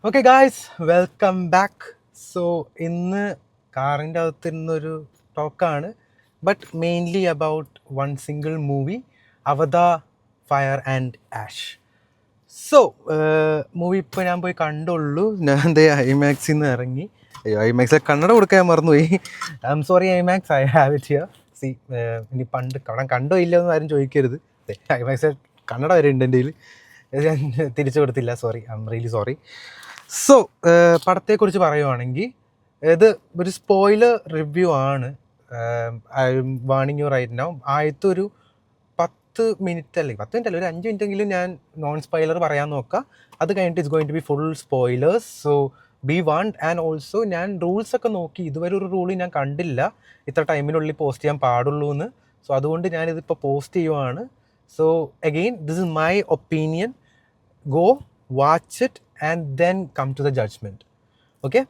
Okay guys, welcome back. So ഇന്ന് കാറിൻ്റെ അകത്തിരുന്നൊരു ടോക്കാണ്, but mainly about one single movie, Avatar fire and ash. So movie ഇപ്പോൾ ഞാൻ പോയി കണ്ടുള്ളൂ. ഞാൻ ദേ ഐമാക്സിൽ നിന്ന് ഇറങ്ങി. അയ്യോ, ഐമാക്സിലെ കണ്ണട കൊടുക്കാൻ മറന്നുപോയി. I am sorry IMAX, I have it here. C, ഇനി പണ്ട് കണ്ടോ ഇല്ലയോ എന്ന് ആരും ചോദിക്കരുത്. ഐമാക്സിലെ കണ്ണട വരെ ഉണ്ട് എൻ്റെ കയ്യിൽ. ഞാൻ തിരിച്ചു കൊടുത്തില്ല, sorry, I'm really sorry. So പടത്തെക്കുറിച്ച് പറയുവാണെങ്കിൽ ഇത് ഒരു സ്പോയിലർ റിവ്യൂ ആണ്. I'm warning you right now. ആദ്യത്തെ ഒരു 10 മിനിറ്റ് അല്ലെങ്കിൽ 10 മിനിറ്റ് അല്ല, ഒരു 5 മിനിറ്റെങ്കിലും ഞാൻ നോൺ സ്പോയിലർ പറയാൻ നോക്കാം. അത് കഴിഞ്ഞിട്ട് it's going to be full spoilers. So be warned. And also ഞാൻ റൂൾസ് ഒക്കെ നോക്കി, ഇതുവരെ ഒരു റൂൾ ഞാൻ കണ്ടില്ല ഇത്ര ടൈമിനുള്ളിൽ പോസ്റ്റ് ചെയ്യാൻ പാടുള്ളൂ എന്ന്. സോ അതുകൊണ്ട് ഞാനിതിപ്പോൾ പോസ്റ്റ് ചെയ്യുവാണ്. So again, this is my opinion. Go watch it and then come to the judgement. Okay,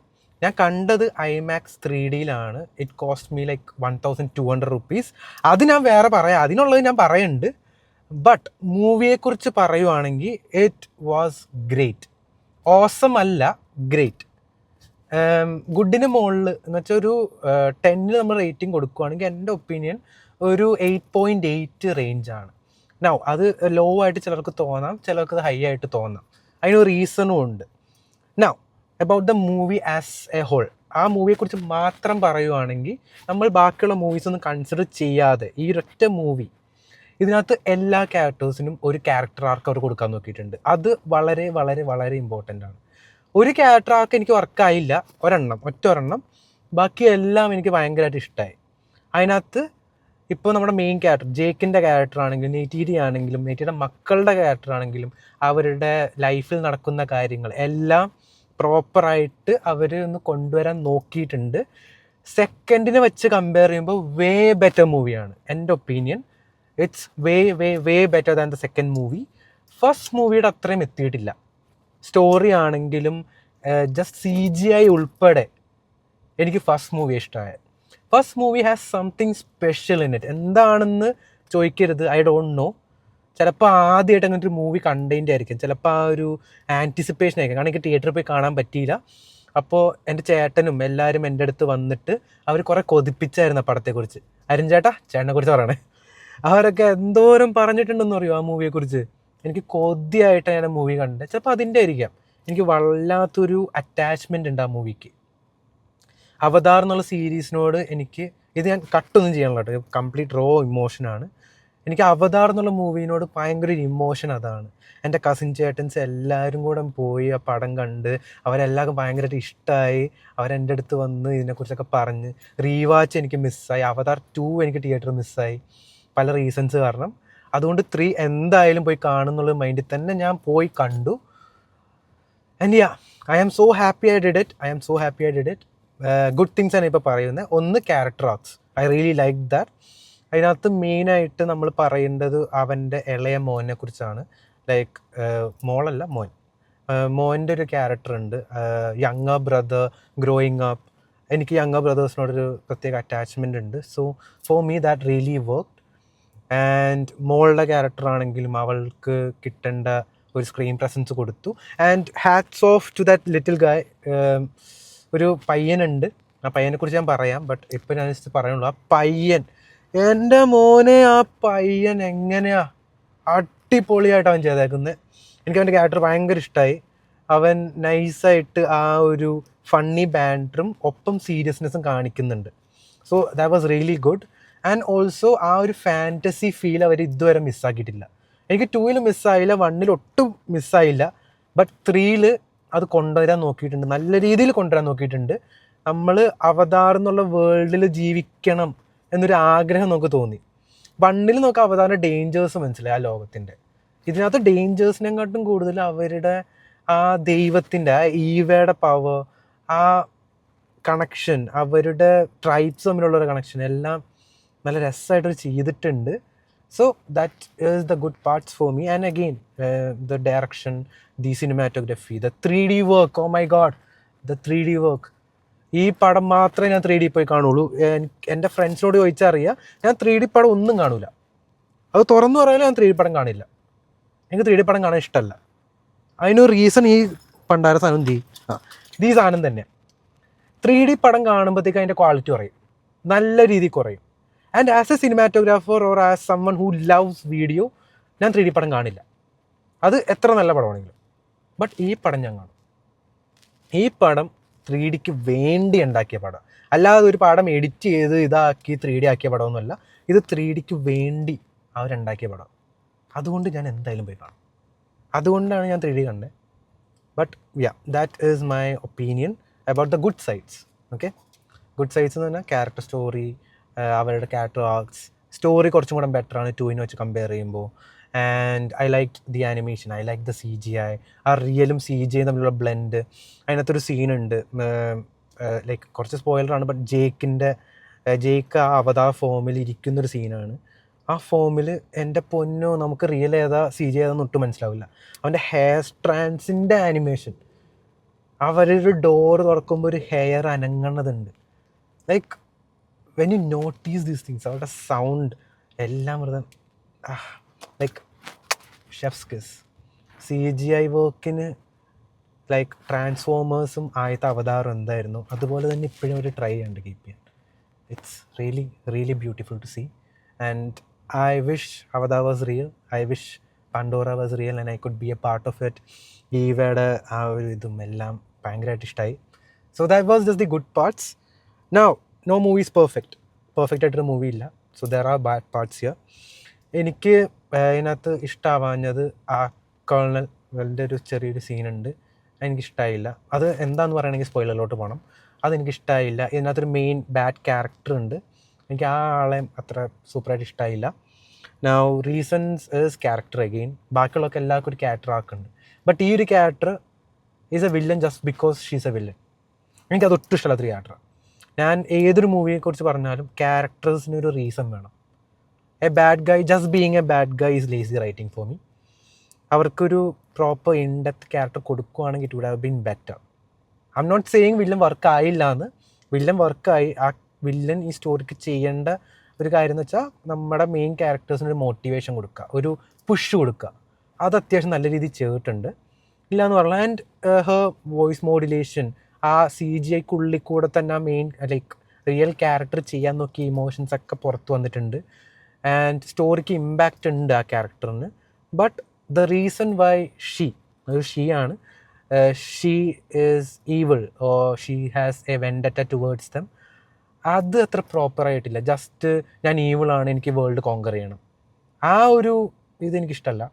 ഞാൻ കണ്ടത് ഐമാക്സ് 3Dയിലാണ്. It cost me like 1200 rupees. അത് ഞാൻ വേറെ പറയാം, അതിനുള്ളത് ഞാൻ പറയുന്നുണ്ട്. ബട്ട് മൂവിയെക്കുറിച്ച് പറയുവാണെങ്കിൽ ഇറ്റ് വാസ് ഗ്രേറ്റ്. ഓസം അല്ല, ഗ്രേറ്റ്. ഗുഡിന് മുകളിൽ എന്ന് വെച്ചാൽ ഒരു 10 നമ്മൾ റേറ്റിംഗ് കൊടുക്കുകയാണെങ്കിൽ എൻ്റെ ഒപ്പീനിയൻ ഒരു 8.8 റേഞ്ചാണ്. നൗ അത് ലോ ആയിട്ട് ചിലർക്ക് തോന്നാം, ചിലർക്ക് അത് ഹൈ ആയിട്ട് തോന്നാം. അതിനൊരു റീസണും ഉണ്ട്. Now about the movie as a whole, ആ മൂവിയെക്കുറിച്ച് മാത്രം പറയുവാണെങ്കിൽ, നമ്മൾ ബാക്കിയുള്ള മൂവീസ് ഒന്നും കൺസിഡർ ചെയ്യാതെ ഈ ഒരൊറ്റ മൂവി, ഇതിനകത്ത് എല്ലാ ക്യാരക്ടേഴ്സിനും ഒരു ക്യാരക്ടർ ആർക്ക് അവർ കൊടുക്കാൻ നോക്കിയിട്ടുണ്ട്. അത് വളരെ വളരെ വളരെ ഇമ്പോർട്ടൻ്റ് ആണ്. ഒരു ക്യാരക്ടർ ആർക്ക് എനിക്ക് വർക്കായില്ല, ഒറ്റ ഒരെണ്ണം. ബാക്കി എല്ലാം എനിക്ക് ഭയങ്കരമായിട്ട് ഇഷ്ടമായി. അതിനകത്ത് ഇപ്പോൾ നമ്മുടെ മെയിൻ ക്യാരക്ടർ ജേക്കിൻ്റെ ക്യാരക്ടർ ആണെങ്കിലും, നെയ്റ്റിയുടെ ആണെങ്കിലും, നെയ്റ്റിയുടെ മക്കളുടെ ക്യാരക്ടർ ആണെങ്കിലും, അവരുടെ ലൈഫിൽ നടക്കുന്ന കാര്യങ്ങൾ എല്ലാം പ്രോപ്പറായിട്ട് അവർ ഒന്ന് കൊണ്ടുവരാൻ നോക്കിയിട്ടുണ്ട്. സെക്കൻഡിനെ വെച്ച് കമ്പയർ ചെയ്യുമ്പോൾ വേ ബെറ്റർ മൂവിയാണ് എൻ്റെ opinion. It's way way way better than the second movie. First മൂവിയുടെ അത്രയും എത്തിയിട്ടില്ല. സ്റ്റോറി ആണെങ്കിലും ജസ്റ്റ് CGI ഉൾപ്പെടെ എനിക്ക് ഫസ്റ്റ് മൂവി ഇഷ്ടമായത്. First movie has something special in it. എന്താണെന്ന് ചോദിക്കരുത്, ഐ ഡോണ്ട് നോ. ചിലപ്പോൾ ആദ്യമായിട്ട് അങ്ങനത്തെ ഒരു മൂവി കണ്ടതിൻ്റെ ആയിരിക്കും, ചിലപ്പോൾ ആ ഒരു ആൻറ്റിസിപ്പേഷൻ ആയിരിക്കും. കാരണം എനിക്ക് തിയേറ്ററിൽ പോയി കാണാൻ പറ്റിയില്ല. അപ്പോൾ എൻ്റെ ചേട്ടനും എല്ലാവരും എൻ്റെ അടുത്ത് വന്നിട്ട് അവർ കുറേ കൊതിപ്പിച്ചായിരുന്നു ആ പടത്തെക്കുറിച്ച്. അരുൺ ചേട്ടനെ കുറിച്ച് പറയണേ. അവരൊക്കെ എന്തോരം പറഞ്ഞിട്ടുണ്ടെന്ന് അറിയോ ആ മൂവിയെക്കുറിച്ച്. എനിക്ക് കൊതിയായിട്ട് ഞാൻ ആ മൂവി കണ്ടത്. ചിലപ്പോൾ അതിൻ്റെ ആയിരിക്കാം, എനിക്ക് വല്ലാത്തൊരു അറ്റാച്ച്മെൻ്റ് ഉണ്ട് ആ മൂവിക്ക്. അവതാർ എന്നുള്ള സീരീസിനോട് എനിക്ക്, ഇത് ഞാൻ കട്ടൊന്നും ചെയ്യാനുള്ള കേട്ടോ, കംപ്ലീറ്റ് റോ ഇമോഷനാണ്. എനിക്ക് അവതാർ എന്നുള്ള മൂവീനോട് ഭയങ്കര ഒരു ഇമോഷൻ അതാണ്. എൻ്റെ കസിൻ ചേട്ടൻസ് എല്ലാവരും കൂടെ പോയി ആ പടം കണ്ട് അവരെല്ലാവർക്കും ഭയങ്കരമായിട്ട് ഇഷ്ടമായി. അവരെൻ്റെ അടുത്ത് വന്ന് ഇതിനെക്കുറിച്ചൊക്കെ പറഞ്ഞ്. റീവാച്ച് എനിക്ക് മിസ്സായി. അവതാർ 2 എനിക്ക് തിയേറ്റർ മിസ്സായി പല റീസൺസ് കാരണം. അതുകൊണ്ട് 3 എന്തായാലും പോയി കാണുന്നുള്ള മൈൻഡിൽ തന്നെ ഞാൻ പോയി കണ്ടു. And yeah, I am so happy I did it. Good things ആണ് ഇപ്പോൾ പറയുന്നത്. ഒന്ന്, character arcs, I really like that. അതിനകത്ത് മെയിനായിട്ട് നമ്മൾ പറയേണ്ടത് അവൻ്റെ ഇളയ മോനെ കുറിച്ചാണ്. ലൈക്ക് മോളല്ല, മോൻ്റെ ഒരു ക്യാരക്ടർ ഉണ്ട്. Younger brother growing up. എനിക്ക് യങ്ങർ ബ്രദേഴ്സിനോടൊരു പ്രത്യേക അറ്റാച്ച്മെൻ്റ് ഉണ്ട്. So for me that really worked. And മോളുടെ ക്യാരക്ടർ ആണെങ്കിലും അവൾക്ക് കിട്ടേണ്ട ഒരു സ്ക്രീൻ പ്രസൻസ് കൊടുത്തു. And hats off to that little guy. ഒരു പയ്യനുണ്ട്, ആ പയ്യനെക്കുറിച്ച് ഞാൻ പറയാം, ബട്ട് ഇപ്പം ഞാൻ ജസ്റ്റ് പറയുള്ളൂ. ആ പയ്യൻ, എൻ്റെ മോനെ, ആ പയ്യൻ എങ്ങനെയാ അടിപൊളിയായിട്ട് അവൻ ചെയ്തേക്കുന്നത്. എനിക്ക് അവൻ്റെ ക്യാരക്ടർ ഭയങ്കര ഇഷ്ടമായി. അവൻ നൈസായിട്ട് ആ ഒരു ഫണ്ണി ബാൻഡറും ഒപ്പം സീരിയസ്നെസ്സും കാണിക്കുന്നുണ്ട്. So that was really good. And also ആ ഒരു ഫാൻറ്റസി ഫീൽ അവർ ഇതുവരെ മിസ്സാക്കിയിട്ടില്ല. എനിക്ക് 2-ൽ മിസ്സായില്ല, 1-ൽ ഒട്ടും മിസ്സായില്ല. ബട്ട് 3-ൽ അത് കൊണ്ടുവരാൻ നോക്കിയിട്ടുണ്ട്, നല്ല രീതിയിൽ കൊണ്ടുവരാൻ നോക്കിയിട്ടുണ്ട്. നമ്മൾ അവതാർ എന്നുള്ള വേൾഡിൽ ജീവിക്കണം എന്നൊരു ആഗ്രഹം നമുക്ക് തോന്നി. 1-ൽ നമുക്ക് അവതാറിൻ്റെ ഡേഞ്ചേഴ്സ് മനസ്സിലായി, ആ ലോകത്തിൻ്റെ. ഇതിനകത്ത് ഡേഞ്ചേഴ്സിനെക്കാട്ടും കൂടുതൽ അവരുടെ ആ ദൈവത്തിൻ്റെ, ആ ഈവയുടെ പവർ, ആ കണക്ഷൻ, അവരുടെ ട്രൈബ്സ് തമ്മിലുള്ളൊരു കണക്ഷൻ എല്ലാം നല്ല രസമായിട്ട് ചെയ്തിട്ടുണ്ട്. So that is the good parts for me. And again the direction, the cinematography, the 3D work, oh my God, the 3D work. ഈ പടം മാത്രമേ ഞാൻ 3D പോയി കാണുള്ളൂ. എൻ്റെ ഫ്രണ്ട്സിനോട് ചോദിച്ചാൽ അറിയാം, ഞാൻ 3D പടം ഒന്നും കാണൂല. അത് തുറന്നു പറയാനും ഞാൻ 3D പടം കാണില്ല. എനിക്ക് 3D പടം കാണാൻ ഇഷ്ടമല്ല. അതിനൊരു റീസൺ ഈ പണ്ടാര സാധനം ഈ സാധനം തന്നെ 3D പടം കാണുമ്പോഴത്തേക്ക് അതിൻ്റെ ക്വാളിറ്റി കുറയും, നല്ല രീതിയിൽ കുറയും. And as a cinematographer or as someone who loves video, ഞാൻ 3D പടം കാണില്ല, അത് എത്ര നല്ല പടമാണെങ്കിലും. ബട്ട് ഈ പടം ഞാൻ കാണും. ഈ പടം 3Dക്ക് വേണ്ടി ഉണ്ടാക്കിയ പടം, അല്ലാതെ ഒരു പടം എഡിറ്റ് ചെയ്ത് ഇതാക്കി 3D ആക്കിയ പടമൊന്നുമല്ല. ഇത് 3Dക്ക് വേണ്ടി അവരുണ്ടാക്കിയ പടം. അതുകൊണ്ട് ഞാൻ എന്തായാലും പോയി കാണും. അതുകൊണ്ടാണ് ഞാൻ 3D കണ്ടത്. But that is my opinion about the good sides. Okay, good sides എന്ന് പറഞ്ഞാൽ ക്യാരക്ടർ സ്റ്റോറി, അവരുടെ ക്യാരക്ടർ ആർക്സ്, സ്റ്റോറി കുറച്ചും കൂടെ ബെറ്ററാണ് 2 വെച്ച് കമ്പയർ ചെയ്യുമ്പോൾ. And I like the animation, I like the CGI, ആ റിയലും CGI തമ്മിലുള്ള ബ്ലെൻഡ്. അതിനകത്തൊരു സീനുണ്ട്, ലൈക്ക് കുറച്ച് സ്പോയിലറാണ്, ബട്ട് ജേക്ക് ആ അവതാർ ഫോമിൽ ഇരിക്കുന്നൊരു സീനാണ്. ആ ഫോമിൽ എൻ്റെ പൊന്നോ, നമുക്ക് റിയൽ ഏതാ CGI ഏതാന്ന് ഒട്ടും മനസ്സിലാവില്ല. അവൻ്റെ ഹെയർ സ്ട്രാൻഡ്സിൻ്റെ ആനിമേഷൻ, അവരൊരു ഡോറ് തുറക്കുമ്പോൾ ഒരു ഹെയർ അനങ്ങണതുണ്ട്. Like when you notice these things, അവരുടെ സൗണ്ട് എല്ലാം ലൈക്ക് ഷെഫ്സ് കിസ്. CGI വർക്കിന് ലൈക്ക് ട്രാൻസ്ഫോമേഴ്സും ആദ്യത്തെ അവതാറും എന്തായിരുന്നു, അതുപോലെ തന്നെ ഇപ്പോഴും ഒരു ട്രൈ ചെയ്യുന്നുണ്ട് കീപ്പ് ചെയ്യാൻ. It's really really beautiful to see. And I wish Avatar was real, I wish Pandora was real and I could be a part of it. ഈവയുടെ ആ ഒരു ഇതും എല്ലാം ഭയങ്കരമായിട്ട് ഇഷ്ടമായി. So that was just the good parts. No movie is perfect ആയിട്ടൊരു movie ഇല്ല. So there are bad parts here. എനിക്ക് ഇതിനകത്ത് ഇഷ്ടമാവാഞ്ഞത് ആ കേർണലിൻ്റെ ഒരു ചെറിയൊരു സീനുണ്ട്, എനിക്കിഷ്ടമായില്ല. അത് എന്താണെന്ന് പറയുകയാണെങ്കിൽ സ്പോയിലറിലോട്ട് പോകണം. അതെനിക്കിഷ്ടമായില്ല. ഇതിനകത്തൊരു മെയിൻ ബാഡ് ക്യാരക്ടർ ഉണ്ട്, എനിക്ക് ആ ആളെ അത്ര സൂപ്പറായിട്ട് ഇഷ്ടമായില്ല. Now reasons is character again. ബാക്കിയുള്ളവർക്ക് എല്ലാവർക്കും ഒരു ക്യാരക്ടർ ആക്കുന്നുണ്ട്, ബട്ട് ഈ ഒരു character is a villain just because she's a villain. എനിക്കതൊട്ടും ഇഷ്ടമല്ലാത്തൊരു ക്യാരക്ടറാണ്. ഞാൻ ഏതൊരു മൂവിയെക്കുറിച്ച് പറഞ്ഞാലും ക്യാരക്ടേഴ്സിനൊരു റീസൺ വേണം. A bad guy just being a bad guy is lazy writing for me. അവർക്കൊരു പ്രോപ്പർ ഇൻഡെപ്ത് ക്യാരക്ടർ കൊടുക്കുകയാണെങ്കിൽ it would have been better. I'm not saying villain വർക്കായില്ല എന്ന്. വില്ലൻ വർക്കായി. ആ വില്ലൻ ഈ സ്റ്റോറിക്ക് ചെയ്യേണ്ട ഒരു കാര്യം എന്ന് വെച്ചാൽ നമ്മുടെ മെയിൻ ക്യാരക്ടേഴ്സിനൊരു മോട്ടിവേഷൻ കൊടുക്കുക, ഒരു പുഷ് കൊടുക്കുക. അത് അത്യാവശ്യം നല്ല രീതിയിൽ ചെയ്തിട്ടുണ്ട്, ഇല്ല എന്ന് പറഞ്ഞാൽ. ആൻഡ് ഹെർ വോയിസ് മോഡുലേഷൻ, ആ CGIക്കുള്ളിൽ കൂടെ തന്നെ ആ മെയിൻ ലൈക്ക് റിയൽ ക്യാരക്ടർ ചെയ്യാൻ നോക്കിയ ഇമോഷൻസ് ഒക്കെ പുറത്ത് വന്നിട്ടുണ്ട്. ആൻഡ് സ്റ്റോറിക്ക് ഇമ്പാക്റ്റ് ഉണ്ട് ആ ക്യാരക്ടറിന്. But the reason why she ആണ്, she is evil or she has a vendetta towards them, അത് അത്ര പ്രോപ്പറായിട്ടില്ല. ജസ്റ്റ് ഞാൻ ഈവിളാണ്, എനിക്ക് വേൾഡ് കോങ്കർ ചെയ്യണം, ആ ഒരു ഇതെനിക്കിഷ്ടമല്ല.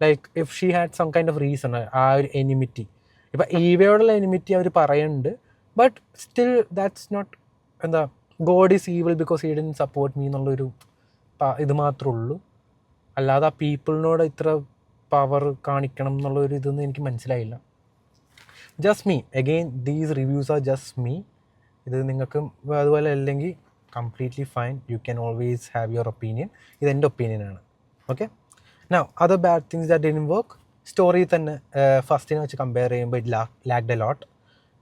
Like if she had some kind of reason, ആ ഒരു എനിമിറ്റി, ഇപ്പം ഈവയോടുള്ള എനിമിറ്റി അവർ പറയുന്നുണ്ട്, ബട്ട് സ്റ്റിൽ ദാറ്റ്സ് നോട്ട് എന്താ god is evil because he didn't support me എന്നുള്ളൊരു ഇത് മാത്രമേ ഉള്ളൂ. അല്ലാതെ ആ പീപ്പിളിനോട് ഇത്ര പവർ കാണിക്കണം എന്നുള്ളൊരു ഇതൊന്നും എനിക്ക് മനസ്സിലായില്ല. Just me again, these reviews are just me. ഇത് നിങ്ങൾക്ക് അതുപോലെ അല്ലെങ്കിൽ completely fine, you can always have your opinion. ഇതെൻ്റെ ഒപ്പീനിയനാണ്. Okay, now other bad things that didn't work. Story തന്നെ ഫസ്റ്റിനെ വെച്ച് കമ്പയർ ചെയ്യുമ്പോൾ ഇറ്റ് ലാഗ്ഡ് എ ലോട്ട്.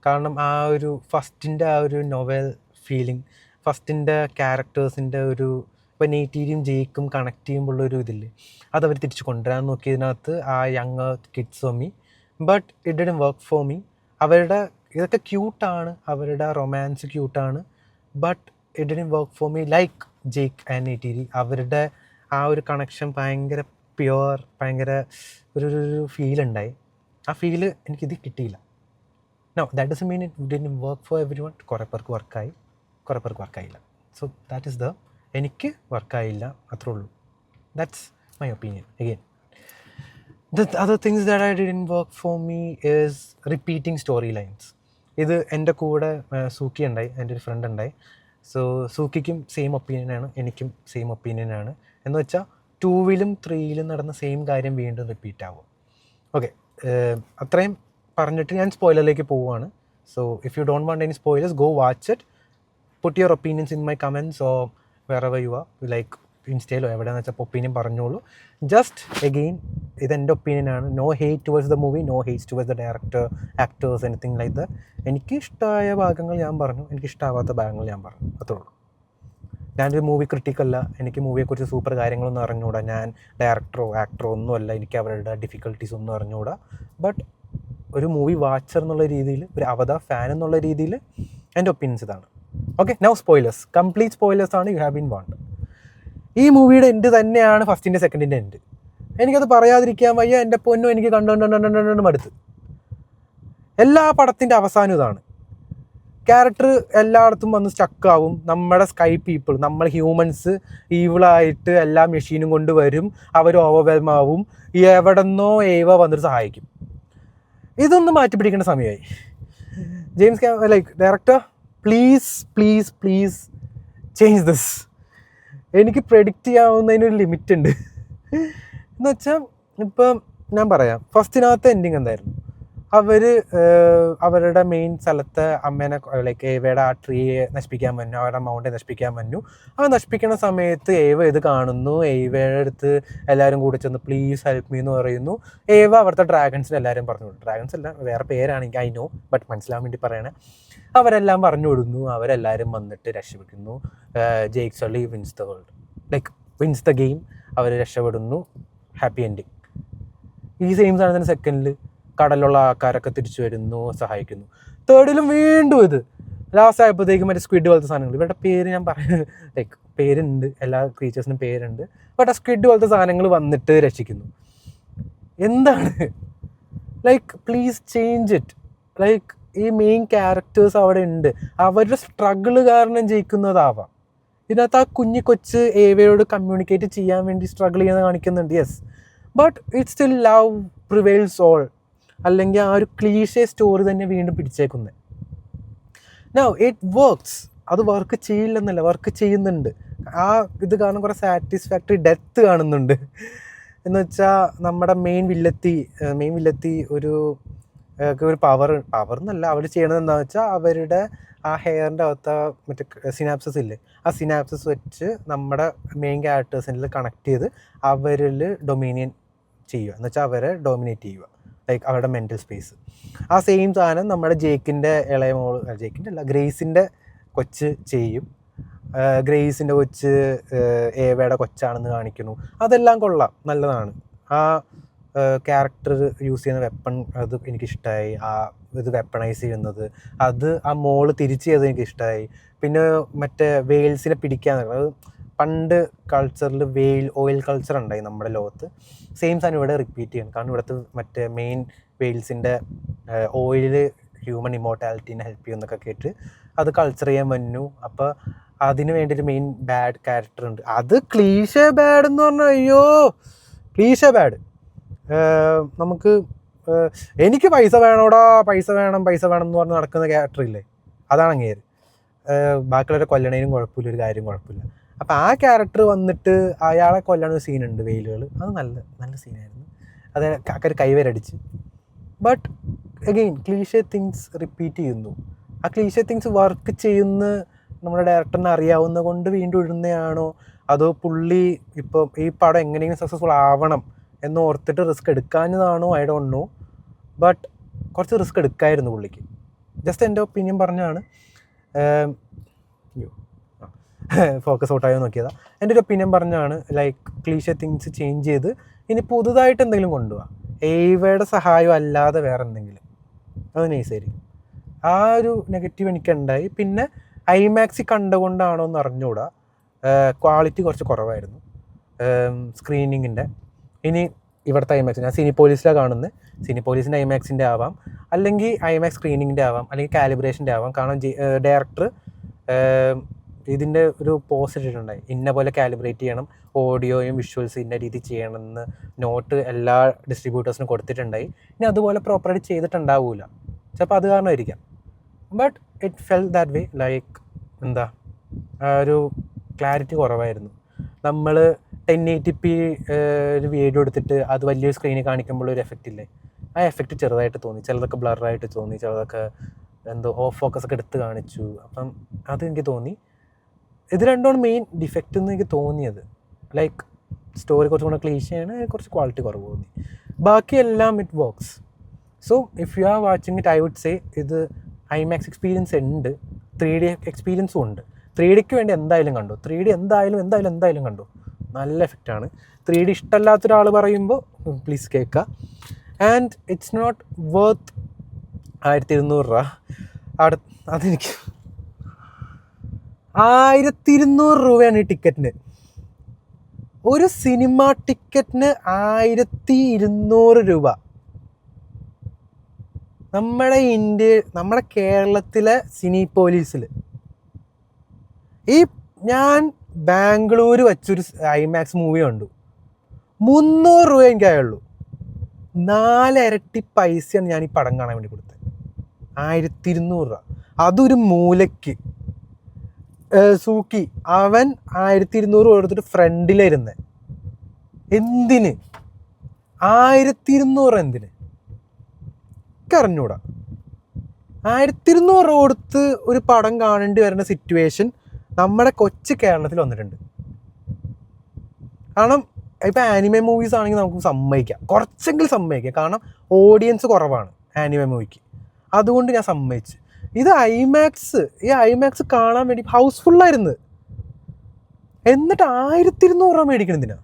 കാരണം ആ ഒരു ഫസ്റ്റിൻ്റെ ആ ഒരു നോവൽ ഫീലിംഗ്, ഫസ്റ്റിൻ്റെ ക്യാരക്ടേഴ്സിൻ്റെ ഒരു ഇപ്പോൾ നെയ്റ്റീരിയും ജേക്കും കണക്ട് ചെയ്യുമ്പോഴുള്ളൊരു ഇതില്ലേ, അതവർ തിരിച്ച് കൊണ്ടുവരാൻ നോക്കിയതിനകത്ത് ആ young kids for me. But it didn't work for me. അവരുടെ ഇതൊക്കെ ക്യൂട്ടാണ്, അവരുടെ റൊമാൻസ് ക്യൂട്ടാണ്, but it didn't work for me like Jake and Neytiri. അവരുടെ ആ ഒരു കണക്ഷൻ ഭയങ്കര പ്യുവർ, ഭയങ്കര ഒരു ഫീലുണ്ടായി. ആ ഫീല് എനിക്കിത് കിട്ടിയില്ല. Know that doesn't mean it didn't work for every one. കുറേ പേർക്ക് വർക്കായി, കുറേ പേർക്ക് വർക്കായില്ല. സോ ദാറ്റ് ഈസ് എനിക്ക് വർക്കായില്ല, അത്രേ ഉള്ളൂ. That's my opinion. Again the other things that I didn't work for me is repeating storylines. ഇത് എൻ്റെ കൂടെ സൂക്കി ഉണ്ടായി, എൻ്റെ ഒരു ഫ്രണ്ട് ഉണ്ടായി. സോ സൂക്കിക്കും സെയിം ഒപ്പീനിയനാണ്, എനിക്കും സെയിം ഒപ്പീനിയനാണ്. എന്ന് വെച്ചാൽ 2-ലും 3-ലും നടന്ന സെയിം കാര്യം വീണ്ടും റിപ്പീറ്റ് ആവും. ഓക്കെ, അത്രയും പറഞ്ഞിട്ട് ഞാൻ സ്പോയിലറിലേക്ക് പോവുകയാണ്. So if you don't want any spoilers, go watch it. Put your opinions in my comments or wherever you are, like ഇൻസ്റ്റയിലോ എവിടെയാണെന്ന് വെച്ചാൽ ഒപ്പീനിയൻ പറഞ്ഞോളൂ. ജസ്റ്റ് അഗെയിൻ, ഇതെൻ്റെ ഒപ്പീനിയനാണ്. No hate towards the movie, no hate towards the director, actors, anything like that. എനിക്ക് ഇഷ്ടമായ ഭാഗങ്ങൾ ഞാൻ പറഞ്ഞു, എനിക്ക് ഇഷ്ടമാവാത്ത ഭാഗങ്ങൾ ഞാൻ പറഞ്ഞു, അത്രേ ഉള്ളൂ. ഞാനൊരു മൂവി ക്രിട്ടിക്കല്ല, എനിക്ക് മൂവിയെക്കുറിച്ച് സൂപ്പർ കാര്യങ്ങളൊന്നും അറിഞ്ഞുകൂടാ, ഞാൻ ഡയറക്ടറോ ആക്ടറോ ഒന്നുമല്ല, എനിക്ക് അവരുടെ ഡിഫിക്കൽട്ടീസ് ഒന്നും അറിഞ്ഞുകൂടാ. ബട്ട് ഒരു മൂവി വാച്ചർ എന്നുള്ള രീതിയിൽ, ഒരു അവതാർ ഫാൻ എന്നുള്ള രീതിയിൽ എൻ്റെ ഒപ്പീനിയൻസ് ഇതാണ്. Okay, now spoilers, complete spoilers ആണ് യു ഹാവ് ബീൻ വാണ്ട്. ഈ മൂവിയുടെ എൻഡ് തന്നെയാണ് ഫസ്റ്റിൻ്റെ സെക്കൻഡിൻ്റെ എൻഡ്. എനിക്കത് പറയാതിരിക്കാൻ വയ്യ. എൻ്റെ പൊന്നും എനിക്ക് കണ്ടുകൊണ്ടുകൊണ്ടുകൊണ്ടുകൊണ്ടും അടുത്ത് എല്ലാ പടത്തിൻ്റെ അവസാനം ഇതാണ്. ക്യാരക്ടർ എല്ലായിടത്തും വന്ന് സ്റ്റക്കാവും. നമ്മുടെ സ്കൈ പീപ്പിൾ, നമ്മൾ ഹ്യൂമൻസ് ഈവിളായിട്ട് എല്ലാ മെഷീനും കൊണ്ട് വരും, അവർ ഓവർവെൽം ആവും, എവിടെന്നോ വന്നിട്ട് സഹായിക്കും. ഇതൊന്നും മാറ്റി പിടിക്കേണ്ട സമയമായി. James like director, please please please change this. എനിക്ക് പ്രെഡിക്റ്റ് ചെയ്യാവുന്നതിനൊരു ലിമിറ്റ് ഉണ്ട്. എന്നുവെച്ചാൽ ഇപ്പം ഞാൻ പറയാം, ഫസ്റ്റിനകത്ത് എൻഡിങ് എന്തായിരുന്നു? അവരുടെ മെയിൻ സ്ഥലത്ത് അമ്മേനെ ലൈക്ക് ഏവയുടെ ആ ട്രീയെ നശിപ്പിക്കാൻ പറ്റുന്നു, അവരുടെ മൗണ്ടെ നശിപ്പിക്കാൻ പറ്റുന്നു. അവൻ നശിപ്പിക്കുന്ന സമയത്ത് ഇത് കാണുന്നു. ഏവയുടെ അടുത്ത് എല്ലാവരും കൂടി ചെന്ന് പ്ലീസ് ഹെൽപ്പ് മീ എന്ന് പറയുന്നു. അവിടുത്തെ ഡ്രാഗൺസിന് എല്ലാവരും പറഞ്ഞു കൊടുക്കും. ഡ്രാഗൺസ് അല്ല, വേറെ പേരാണ്, എനിക്ക് ഐ നോ, ബട്ട് മനസ്സിലാവാൻ വേണ്ടി പറയണേ. അവരെല്ലാം പറഞ്ഞു കൊടുക്കുന്നു. അവരെല്ലാവരും വന്നിട്ട് രക്ഷപ്പെടുന്നു. Jake Sully wins the world, like wins the game. അവർ രക്ഷപ്പെടുന്നു. Happy ending. ഈ സെയിം സാധനത്തിന് സെക്കൻഡിൽ കടലുള്ള ആൾക്കാരൊക്കെ തിരിച്ചു വരുന്നു, സഹായിക്കുന്നു. തേർഡിലും വീണ്ടും ഇത്. ലാസ്റ്റ് ആയപ്പോഴത്തേക്കും മറ്റേ സ്ക്വിഡ് പോലത്തെ സാധനങ്ങൾ, ഇവരുടെ പേര് ഞാൻ പറയുന്നത് ലൈക്ക് പേരുണ്ട്, എല്ലാ ക്രീച്ചേഴ്സിനും പേരുണ്ട്, ബട്ട് ആ സ്ക്വിഡ് പോലത്തെ സാധനങ്ങൾ വന്നിട്ട് രക്ഷിക്കുന്നു. എന്താണ് like, please change it. Like ഈ മെയിൻ ക്യാരക്ടേഴ്സ് അവിടെ ഉണ്ട്, അവരുടെ സ്ട്രഗിള് കാരണം ജയിക്കുന്നതാവാം. ഇതിനകത്ത് ആ കൊച്ച് ഏവയോട് കമ്മ്യൂണിക്കേറ്റ് ചെയ്യാൻ വേണ്ടി സ്ട്രഗിൾ ചെയ്യുന്നത് കാണിക്കുന്നുണ്ട്, yes, but it still love prevails all. അല്ലെങ്കിൽ ആ ഒരു ക്ലീഷേ സ്റ്റോറി തന്നെ വീണ്ടും പിടിച്ചേക്കുന്നത്. Now it works. അത് വർക്ക് ചെയ്യില്ലെന്നല്ല, വർക്ക് ചെയ്യുന്നുണ്ട്. ആ ഇത് കാരണം കുറേ സാറ്റിസ്ഫാക്ടറി ഡെത്ത് കാണുന്നുണ്ട്. എന്ന് വെച്ചാൽ നമ്മുടെ മെയിൻ വില്ലത്തി ഒരു പവർ എന്നല്ല, അവർ ചെയ്യണത് എന്താണെന്ന് വെച്ചാൽ അവരുടെ ആ ഹെയറിൻ്റെ അകത്ത് മറ്റേ സിനാപ്സസ് ഇല്ലേ, ആ സിനാപ്സസ് വെച്ച് നമ്മുടെ മെയിൻ ക്യാരക്ടേഴ്സിൽ കണക്ട് ചെയ്ത് അവരിൽ ഡൊമിനിയൻ ചെയ്യുക. എന്ന് വെച്ചാൽ അവരെ ഡോമിനേറ്റ് ചെയ്യുക, ലൈക്ക് അവരുടെ മെൻ്റൽ സ്പേസ്. ആ സെയിം സാധനം നമ്മുടെ ഗ്രേസിൻ്റെ കൊച്ച് ചെയ്യും. ഗ്രേസിൻ്റെ കൊച്ച് ഏവയുടെ കൊച്ചാണെന്ന് കാണിക്കുന്നു. അതെല്ലാം കൊള്ളാം, നല്ലതാണ്. ആ ക്യാരക്ടർ യൂസ് ചെയ്യുന്ന വെപ്പൺ, അത് എനിക്കിഷ്ടമായി. ആ ഇത് വെപ്പണൈസ് ചെയ്യുന്നത്, അത് ആ മോള് തിരിച്ച് ചെയ്തത് എനിക്കിഷ്ടമായി. പിന്നെ മറ്റേ വെയിൽസിനെ പിടിക്കാൻ, അത് പണ്ട് കൾച്ചറിൽ ഓയിൽ കൾച്ചർ ഉണ്ടായി നമ്മുടെ ലോകത്ത്. സെയിം സാധനം ഇവിടെ റിപ്പീറ്റ് ചെയ്യണം. കാരണം ഇവിടുത്തെ മറ്റേ മെയിൻ വെയിൽസിൻ്റെ ഓയിൽ ഹ്യൂമൻ ഇമോർട്ടാലിറ്റീനെ ഹെൽപ്പ് ചെയ്യുന്നൊക്കെ കേട്ട് അത് കൾച്ചർ ചെയ്യാൻ വന്നു. അപ്പോൾ അതിന് വേണ്ടി ഒരു മെയിൻ ബാഡ് ക്യാരക്ടർ ഉണ്ട്. അത് ക്ലീഷേ ബാഡ് എന്ന് പറഞ്ഞാൽ, അയ്യോ ക്ലീഷേ ബാഡ്. നമുക്ക് എനിക്ക് പൈസ വേണോടാ, പൈസ വേണം എന്ന് പറഞ്ഞ് നടക്കുന്ന ക്യാരക്ടർ ഇല്ലേ, അതാണ് അങ്ങേര്. ബാക്കിയുള്ളവരെ കൊല്ലണേനും കുഴപ്പമില്ല, ഒരു കാര്യം കുഴപ്പമില്ല. അപ്പോൾ ആ ക്യാരക്ടർ വന്നിട്ട് അയാളെ കൊല്ലണ ഒരു സീനുണ്ട് വെയിലുകൾ, അത് നല്ല സീനായിരുന്നു. അത് ആൾക്കാർ കൈവരടിച്ച്. But again cliche things repeat ചെയ്യുന്നു. ആ ക്ലീഷേ തിങ്സ് വർക്ക് ചെയ്യുന്ന നമ്മുടെ ഡയറക്ടറിനെ അറിയാവുന്ന കൊണ്ട് വീണ്ടും ഇടുന്നതാണോ, അതോ പുള്ളി ഇപ്പം ഈ പടം എങ്ങനെയെങ്കിലും സക്സസ്ഫുൾ ആവണം എന്ന് ഓർത്തിട്ട് റിസ്ക് എടുക്കാഞ്ഞതാണോ, ഐ ഡോണ്ട് നോ. ബട്ട് കുറച്ച് റിസ്ക് എടുക്കായിരുന്നു പുള്ളിക്ക്. ജസ്റ്റ് എൻ്റെ ഒപ്പീനിയൻ പറഞ്ഞാണ്. ഫോക്കസ് ഔട്ടായോ നോക്കിയതാണ്. എൻ്റെ ഒരു ഒപ്പീനിയൻ പറഞ്ഞാണ്. ലൈക്ക് ക്ലീഷേ തിങ്സ് ചേഞ്ച് ചെയ്ത് ഇനി പുതുതായിട്ട് എന്തെങ്കിലും കൊണ്ടുപോകാം. ഏവയുടെ സഹായം അല്ലാതെ വേറെ എന്തെങ്കിലും, അത് നൈസായിരിക്കും. ആ ഒരു നെഗറ്റീവ് എനിക്കുണ്ടായി. പിന്നെ ഐമാക്സിൽ കണ്ടുകൊണ്ടാണോ എന്ന് അറിഞ്ഞുകൂടാ, ക്വാളിറ്റി കുറച്ച് കുറവായിരുന്നു സ്ക്രീനിങ്ങിൻ്റെ. ഇനി ഇവിടുത്തെ ഐമാക്സ് ഞാൻ സിനിപോലീസിലാണ് കാണുന്നത്. സിനിപോലീസിൻ്റെ ഐമാക്സിൻ്റെ ആവാം, അല്ലെങ്കിൽ ഐമാക്സ് സ്ക്രീനിങ്ങിൻ്റെ ആവാം, അല്ലെങ്കിൽ കാലിബ്രേഷൻ്റെ ആവാം. കാരണം ഡയറക്ടർ ഇതിൻ്റെ ഒരു പോസ്റ്റ് ഇട്ടിട്ടുണ്ടായി, ഇന്ന പോലെ കാലിബ്രേറ്റ് ചെയ്യണം, ഓഡിയോയും വിഷ്വൽസ് ഇന്ന രീതി ചെയ്യണമെന്ന് നോട്ട് എല്ലാ ഡിസ്ട്രിബ്യൂട്ടേഴ്സിനും കൊടുത്തിട്ടുണ്ടായി. ഇനി അതുപോലെ പ്രോപ്പറായിട്ട് ചെയ്തിട്ടുണ്ടാവില്ല, ചിലപ്പോൾ അത് കാരണമായിരിക്കാം. But it felt that way. Like എന്താ, ഒരു ക്ലാരിറ്റി കുറവായിരുന്നു. നമ്മൾ 1080p ഒരു വീഡിയോ എടുത്തിട്ട് അത് വലിയൊരു സ്ക്രീനിൽ കാണിക്കുമ്പോൾ ഒരു എഫക്റ്റ് ഇല്ലേ, ആ എഫക്റ്റ് ചെറുതായിട്ട് തോന്നി. ചിലതൊക്കെ ബ്ലറായിട്ട് തോന്നി, ചിലതൊക്കെ എന്തോ ഓഫ് ഫോക്കസ് ഒക്കെ എടുത്ത് കാണിച്ചു. അപ്പം അത് എനിക്ക് തോന്നി. ഇത് രണ്ടുമാണ് മെയിൻ ഡിഫക്റ്റ് എന്ന് എനിക്ക് തോന്നിയത്. ലൈക്ക് സ്റ്റോറി കുറച്ചും കൂടെ ക്ലീഷയാണ്, കുറച്ച് ക്വാളിറ്റി കുറവ് തോന്നി. ബാക്കിയെല്ലാം it works. So if you are watching it, I would say ഇത് ഐമാക്സ് എക്സ്പീരിയൻസ് ഉണ്ട്, 3D എക്സ്പീരിയൻസും ഉണ്ട്. 3Dക്ക് വേണ്ടി എന്തായാലും കണ്ടു. 3D എന്തായാലും കണ്ടു. നല്ല എഫക്റ്റാണ്. 3D ഇഷ്ടമല്ലാത്തൊരാൾ പറയുമ്പോൾ പ്ലീസ് കേൾക്കുക. ആൻഡ് ഇറ്റ്സ് നോട്ട് വർത്ത് 1200 രൂപ. അതെനിക്ക് 1200 രൂപയാണ് ഈ ടിക്കറ്റിന്. ഒരു സിനിമ ടിക്കറ്റിന് 1200 രൂപ. നമ്മുടെ കേരളത്തിലെ സിനിപോലീസിൽ ഞാൻ ബാംഗ്ലൂർ വെച്ചൊരു ഐമാക്സ് മൂവി കണ്ടു. 300 രൂപ എനിക്കായുള്ളൂ. 4 ഇരട്ടി പൈസയാണ് ഞാൻ ഈ പടം കാണാൻ വേണ്ടി കൊടുത്തത്. 1200 രൂപ. അതൊരു മൂലയ്ക്ക്. സൂക്കി അവൻ 1200 കൊടുത്തിട്ട് ഫ്രണ്ടിലിരുന്ന്. എന്തിന് 1200 എന്തിന് അറിഞ്ഞൂടാ. 1200 കൊടുത്ത് ഒരു പടം കാണേണ്ടി വരുന്ന സിറ്റുവേഷൻ നമ്മുടെ കൊച്ചു കേരളത്തിൽ വന്നിട്ടുണ്ട്. കാരണം ഇപ്പം ആനിമെ മൂവീസ് ആണെങ്കിൽ നമുക്ക് സമ്മതിക്കാം, കുറച്ചെങ്കിലും സമ്മതിക്കാം. കാരണം ഓഡിയൻസ് കുറവാണ് ആനിമെ മൂവിക്ക്, അതുകൊണ്ട് ഞാൻ സമ്മതിച്ചു. ഇത് ഐമാക്സ് കാണാൻ വേണ്ടി ഹൗസ്ഫുള്ളായിരുന്നു. എന്നിട്ട് 1200 രൂപ മേടിക്കണെന്തിനാ?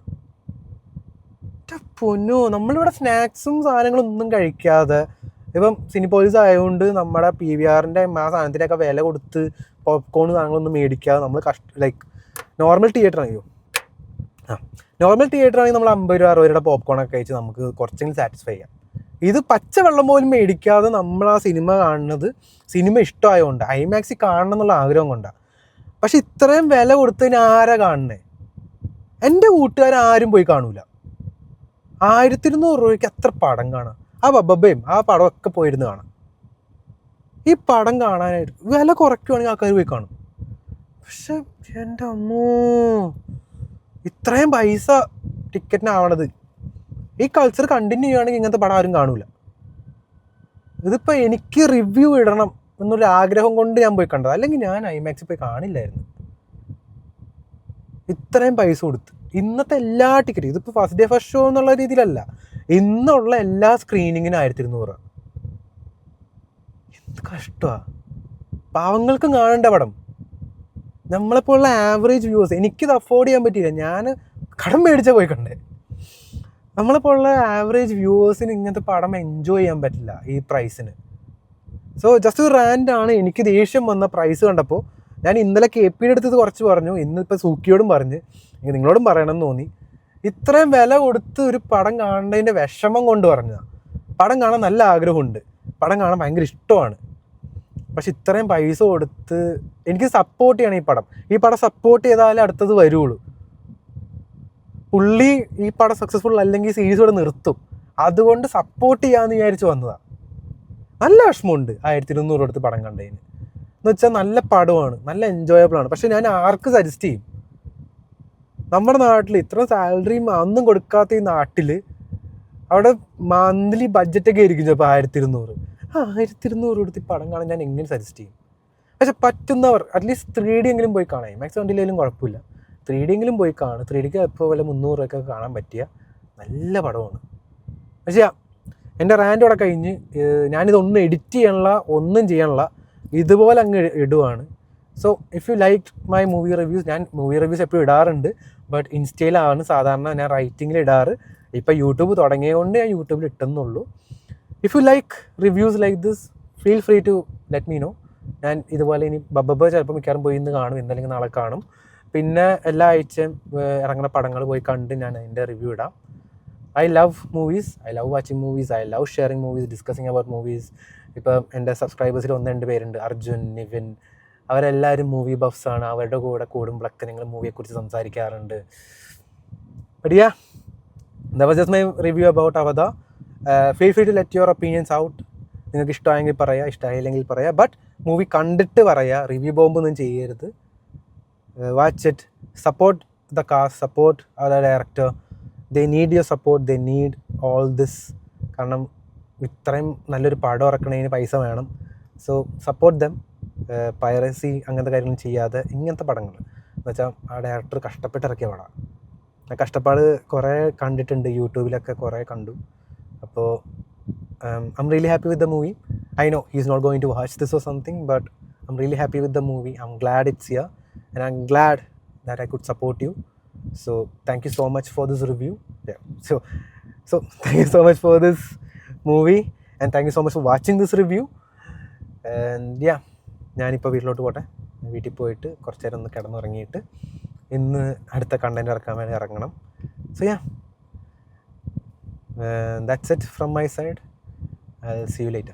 പൊന്നോ, നമ്മളിവിടെ സ്നാക്സും സാധനങ്ങളും ഒന്നും കഴിക്കാതെ, ഇപ്പം സിനിപോലീസ് ആയതുകൊണ്ട് നമ്മുടെ PVRൻ്റെ ആ സാധനത്തിനൊക്കെ വില കൊടുത്ത് പോപ്കോൺ സാധനങ്ങളൊന്നും മേടിക്കാതെ നമ്മൾ ലൈക്ക് നോർമൽ തിയേറ്റർ ആണെങ്കിൽ നമ്മൾ 50 രൂപ 60 രൂപയുടെ പോപ്കോണൊക്കെ കഴിച്ച് നമുക്ക് കുറച്ചെങ്കിലും സാറ്റിസ്ഫൈ ചെയ്യാം. ഇത് പച്ചവെള്ളം പോലും മേടിക്കാതെ നമ്മൾ ആ സിനിമ കാണുന്നത് സിനിമ ഇഷ്ടമായതുകൊണ്ട്, ഐമാക്സിൽ കാണണം എന്നുള്ള ആഗ്രഹം കൊണ്ടാണ്. പക്ഷെ ഇത്രയും വില കൊടുത്തതിന് ആരാ കാണണേ? എൻ്റെ കൂട്ടുകാരും പോയി കാണൂല. 1200 രൂപയ്ക്ക് എത്ര പടം കാണാം? ആ ബബ്ബയും ആ പടമൊക്കെ പോയിരുന്ന് കാണാം. ഈ പടം കാണാനായിട്ട് വില കുറയ്ക്കുവാണെങ്കിൽ ആൾക്കാർ പോയി കാണും. പക്ഷെ എൻ്റെ അമ്മോ, ഇത്രയും പൈസ ടിക്കറ്റിനാവണത്. ഈ കൾച്ചർ കണ്ടിന്യൂ ചെയ്യുകയാണെങ്കിൽ ഇങ്ങനത്തെ പടം ആരും കാണൂല. ഇതിപ്പോൾ എനിക്ക് റിവ്യൂ ഇടണം എന്നൊരു ആഗ്രഹം കൊണ്ട് ഞാൻ പോയി കണ്ടത്, അല്ലെങ്കിൽ ഞാൻ ഐമാക്സിൽ പോയി കാണില്ലായിരുന്നു. ഇത്രയും പൈസ കൊടുത്ത് ഇന്നത്തെ എല്ലാ ടിക്കറ്റും, ഇതിപ്പോൾ ഫസ്റ്റ് ഡേ ഫസ്റ്റ് ഷോ എന്നുള്ള രീതിയിലല്ല, ഇന്നുള്ള എല്ലാ സ്ക്രീനിങ്ങിനും 1200. എന്ത് കഷ്ടമാണ്. പാവങ്ങൾക്കും കാണേണ്ട പടം. നമ്മളെപ്പോലുള്ള ആവറേജ് വ്യൂവേഴ്സ്, എനിക്കിത് അഫോർഡ് ചെയ്യാൻ പറ്റിയില്ല, ഞാൻ കടം മേടിച്ചാൽ പോയി കണ്ടേ. നമ്മളെപ്പോലുള്ള ആവറേജ് വ്യൂവേഴ്സിന് ഇങ്ങനത്തെ പടം എൻജോയ് ചെയ്യാൻ പറ്റില്ല ഈ പ്രൈസിന്. സോ ജസ്റ്റ് ഒരു റാൻഡാണ്. എനിക്ക് ദേഷ്യം വന്ന പ്രൈസ് കണ്ടപ്പോൾ. ഞാൻ ഇന്നലെ KP എടുത്തത് കുറച്ച് പറഞ്ഞു, ഇന്നിപ്പോൾ സൂക്കിയോടും പറഞ്ഞ് നിങ്ങളോടും പറയണമെന്ന് തോന്നി. ഇത്രയും വില കൊടുത്ത് ഒരു പടം കാണേണ്ടതിൻ്റെ വിഷമം കൊണ്ട് പറഞ്ഞതാണ്. പടം കാണാൻ നല്ല ആഗ്രഹമുണ്ട്, പടം കാണാൻ ഭയങ്കര ഇഷ്ടമാണ്. പക്ഷെ ഇത്രയും പൈസ കൊടുത്ത് എനിക്ക് സപ്പോർട്ട് ചെയ്യണം ഈ പടം സപ്പോർട്ട് ചെയ്താലേ അടുത്തത് വരുള്ളൂ. പുള്ളി ഈ പടം സക്സസ്ഫുൾ അല്ലെങ്കിൽ സീരീസ് കൂടെ നിർത്തും. അതുകൊണ്ട് സപ്പോർട്ട് ചെയ്യാമെന്ന് വിചാരിച്ച് വന്നതാണ്. നല്ല വിഷമമുണ്ട് 1200 കൊടുത്ത് പടം കണ്ടതിന്. എന്ന് വെച്ചാൽ നല്ല പടമാണ്, നല്ല എൻജോയബിളാണ്. പക്ഷെ ഞാൻ ആർക്ക് സജസ്റ്റ് ചെയ്യും? നമ്മുടെ നാട്ടിൽ ഇത്ര സാലറിയും ഒന്നും കൊടുക്കാത്ത ഈ നാട്ടിൽ അവിടെ മന്ത്ലി ബഡ്ജറ്റൊക്കെ ആയിരിക്കും ചിലപ്പോൾ 1200 കൊടുത്ത് പടം കാണാൻ ഞാൻ എങ്ങനെ സജസ്റ്റ് ചെയ്യും? പക്ഷെ പറ്റുന്നവർ അറ്റ്ലീസ്റ്റ് 3D എങ്കിലും പോയി കാണാം. മാക്സ് കണ്ടില്ലെങ്കിലും കുഴപ്പമില്ല, 3D എങ്കിലും പോയി കാണും. 3Dക്ക് ഇപ്പോൾ വല്ല 300 രൂപയൊക്കെ കാണാൻ പറ്റിയ നല്ല പടമാണ്. പക്ഷേ എൻ്റെ റാൻഡ് അവിടെ കഴിഞ്ഞ് ഞാനിതൊന്നും എഡിറ്റ് ചെയ്യാനുള്ള ഒന്നും ചെയ്യാനുള്ള ഇതുപോലെ അങ്ങ് ഇടുവാണ്. So if you like my movie reviews, ഞാൻ മൂവി റിവ്യൂസ് എപ്പോഴും ഇടാറുണ്ട്, ബട്ട് ഇൻസ്റ്റയിലാണ് സാധാരണ ഞാൻ റൈറ്റിങ്ങിൽ ഇടാറ്. ഇപ്പോൾ യൂട്യൂബ് തുടങ്ങിയതുകൊണ്ട് ഞാൻ യൂട്യൂബിൽ ഇട്ടെന്നുള്ളൂ. If you like reviews like this, feel free to let me know. ഞാൻ ഇതുപോലെ ഇനി ബബ്ബ ചിലപ്പോൾ മിക്കവാറും പോയി ഇന്ന് കാണും, ഇന്നല്ലെങ്കിൽ നാളെ കാണും. പിന്നെ എല്ലാ ആഴ്ചയും ഇറങ്ങുന്ന പടങ്ങൾ പോയി കണ്ട് ഞാൻ അതിൻ്റെ റിവ്യൂ ഇടാം. I love movies, I love watching movies, I love sharing movies, discussing about movies. ഇപ്പം എൻ്റെ സബ്സ്ക്രൈബേഴ്സിൽ 1-2 പേരുണ്ട്, അർജുൻ, നിവിൻ. അവരെല്ലാവരും മൂവി ബഫ്സാണ്. അവരുടെ കൂടെ കൂടുമ്പോഴൊക്കെ നിങ്ങൾ മൂവിയെക്കുറിച്ച് സംസാരിക്കാറുണ്ട്. But yeah, that was just my review about Avada. Feel free to let your opinions out. നിങ്ങൾക്ക് ഇഷ്ടമായെങ്കിൽ പറയാം, ഇഷ്ടമായില്ലെങ്കിൽ പറയാം. ബട്ട് മൂവി കണ്ടിട്ട് പറയാം, റിവ്യൂ ബോംബൊന്നും ചെയ്യരുത്. Watch it, support the cast, support the director. They need your support, they need all this. കാരണം ഇത്രയും നല്ലൊരു പടം ഇറക്കണതിന് പൈസ വേണം. So support them. പൈറസി അങ്ങനത്തെ കാര്യങ്ങൾ ചെയ്യാതെ ഇങ്ങനത്തെ പടങ്ങൾ എന്ന് വെച്ചാൽ ആ ഡയറക്ടർ കഷ്ടപ്പെട്ട് ഇറക്കിയ പടമാണ്. ആ കഷ്ടപ്പാട് കുറേ കണ്ടിട്ടുണ്ട്, യൂട്യൂബിലൊക്കെ കുറേ കണ്ടു. അപ്പോൾ I'm really happy with the movie. I know he's not going to watch this or something, but I'm really happy with the movie. I'm glad it's here, and I'm glad that I could support you. So thank you so much for this review. Yeah. So thank you so much for this movie and thank you so much for watching this review. And yeah, ഞാനിപ്പോൾ വീട്ടിലോട്ട് പോട്ടെ. വീട്ടിൽ പോയിട്ട് കുറച്ച് നേരം ഒന്ന് കിടന്നുറങ്ങിയിട്ട് ഇന്ന് അടുത്ത കണ്ടൻറ് ഇറക്കാൻ വേണ്ടി ഇറങ്ങണം. So yeah, that's it from my side. I'll see you later.